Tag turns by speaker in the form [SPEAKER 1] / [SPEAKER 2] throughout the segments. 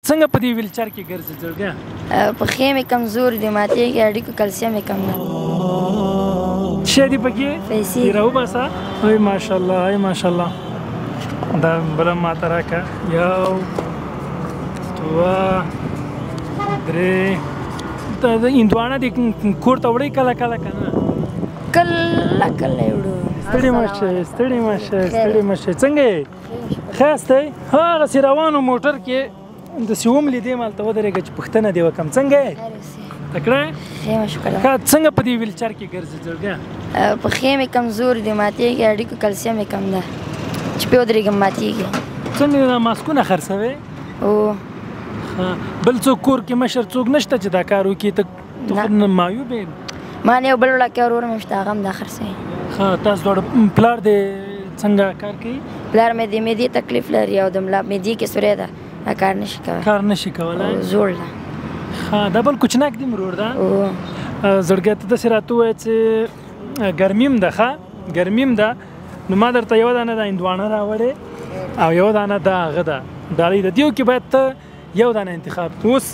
[SPEAKER 1] څنګه په دې ویلچر کې ګرځې زړګیه؟
[SPEAKER 2] پښې مې کمزورې دي، ماتېږي، هډوکو کلسیم یې کم دی.
[SPEAKER 1] څه شی دي پکې؟
[SPEAKER 2] پیسې.
[SPEAKER 1] دې راوباسه. ای ماشاءالله ای ماشاءالله. دا بله ماته راکړه. یو دوه درې. ته د هندوانه دې کور ته وړئ کله کله که نه؟
[SPEAKER 2] کله کله یې وړو.
[SPEAKER 1] ستړي مه شئ ستړي مه شئ ستړي مه شئ. څنګه یې؟ ښایسته یې؟ هغسې روانو موټر کې داسې وملیدې مالته ودرېږه چې پوښتنه دې وکړم. څنګه یې؟ تکړه یې؟
[SPEAKER 2] شکر.
[SPEAKER 1] څنګه په دې ویلچر کې ګرځې زړګیه؟
[SPEAKER 2] پښې مې کمزورې دي، ماتېږي، هډوکو کلسیم یې کم دی، چې پرې ودرېږم ماتېږي.
[SPEAKER 1] څنګه دا ماسکونه خرڅوې؟
[SPEAKER 2] او
[SPEAKER 1] بل څوک کور کې مشر څوک نشته چې دا کار وکړي؟ ته خو معیوب یې.
[SPEAKER 2] ما نه یو بل وړوکی ورور مې شته، هغه هم دا خرڅوي.
[SPEAKER 1] تاسو دواړه پلار دې څنګه کار کوي؟
[SPEAKER 2] پلار مې د معدې تکلیف لري او د معدې کې سوری ده، دا کار نشي کولی.
[SPEAKER 1] کار نشي کولی؟
[SPEAKER 2] زوړ ده.
[SPEAKER 1] دا بل کوچناک دې مرور ده؟ زړګیه ته داسې راته ووایه چې ګرمي هم ده. ښه ګرمي هم ده، نو ما درته یوه دانه د هندوانه راوړې او یوه دانه دا هغه ده ډالۍ ده. دیو کې باید ته یو دانه انتخاب. اوس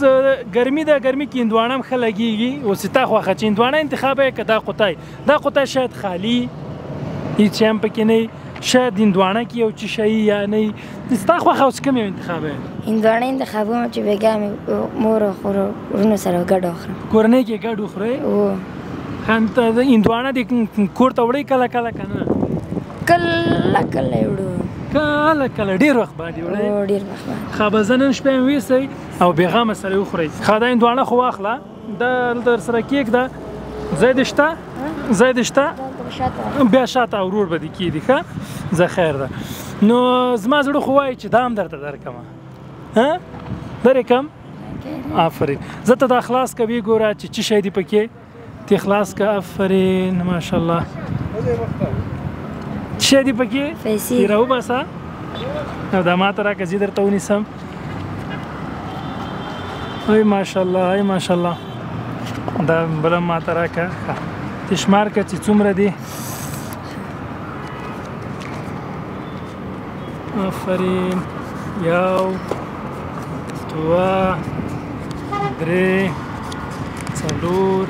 [SPEAKER 1] ګرمي ده، ګرمي کې هندوانه هم ښه لګېږي. اوس ستا خوښه چې هندوانه انتخاب یې که دا قطی؟ دا قطی شاید خالي هېڅ شی هم پکې نه وي، شاید هندوانه کې یو څه شی یا نه وي. ستا خوښه اوس کوم یو انتخاب یې؟
[SPEAKER 2] هندوانه انتخابوم چې بېګا مې مور او وروڼو سره ګډ وخورم.
[SPEAKER 1] کورنۍ کې ګډ وخورئ؟ ته هندوانه دې کور ته وړئ کله کله که نه؟
[SPEAKER 2] کله کله یې وړو.
[SPEAKER 1] کله کله ډېر وخت بعد یې وړئ؟
[SPEAKER 2] ډېر وخت بعد.
[SPEAKER 1] ښه به زه نن شپه یې ویسئ او بېغمه سره یې وخورئ. ښه دا هندوانه خو واخله، دا در سره کېږده. ځای دې شته؟ ځای دې شته؟ بیا شاته ورور به دې کېږدي. ښه زه خیر ده. نو زما زړه خو وایي چې دا هم درته درکړمه. درکړم؟ آفرین. زه ته دا خلاص که ویې ګوره چې څه شی دي پکې. تی خلاص که. آفرین ماشاءالله. څه شی دي پکې؟
[SPEAKER 2] پیسې.
[SPEAKER 1] تی راوباسه او دا ماته راکړه، زه درته ونیسم. ای ماشاءالله ای ماشاءالله. دا بله ماته راکړه. تی شمار کړه چې څومره دي. آفرین. یو دوه درې څلور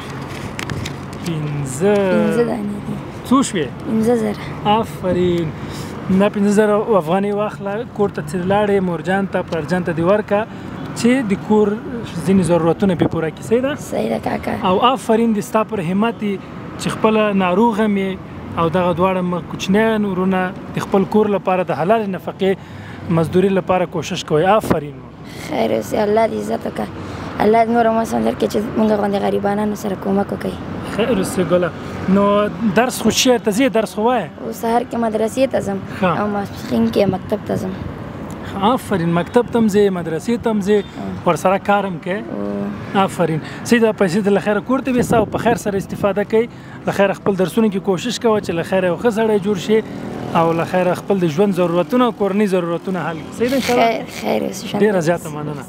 [SPEAKER 1] پنځه.
[SPEAKER 2] پنځه دانې دي.
[SPEAKER 1] څو شوې؟
[SPEAKER 2] 15,000.
[SPEAKER 1] آفرین. دا 15,000 افغانۍ واخله، کور ته چې لاړې مورجان ته پلارجان ته دې ورکړه چې د کور ځینې ضرورتونه پرې پوره کړي. صحیح ده؟
[SPEAKER 2] صحیح ده کاکا.
[SPEAKER 1] او آفرین دې ستا پر همت چې خپله ناروغه مې او دغه دواړه کوچنیان ورونه د خپل کور لپاره د حلال نفقې مزدوري لپاره کوشش کوئ. آفرین.
[SPEAKER 2] خیر اوسې، الله دې عزت وکړه، الله دې نور هم وسم درکړي چې موږ غوندې غریبانانو سره کومک وکړي.
[SPEAKER 1] خیر اوسې ګله. نو درس خو چېرته ته ځې؟ درس خو وایه.
[SPEAKER 2] او سهار کې مدرسې ته ځم او ماسپښین کې مکتب ته ځم.
[SPEAKER 1] آفرین. مکتب ته هم ځې، مدرسې ته هم ځې، ورسره کار هم کوې. آفرین. صحیح ده. پیسې د له خیره کور ته ویسه او په خیر سره استفاده کوي. له خیره خپل درسونو کې کوشش کوه چې له خیره یو ښه سړی جوړ شي او له خیره خپل د ژوند ضرورتونه او کورنۍ ضرورتونه حل کړي. صحیح ده؟
[SPEAKER 2] خیر اوسې.
[SPEAKER 1] ډېره زیاته مننه.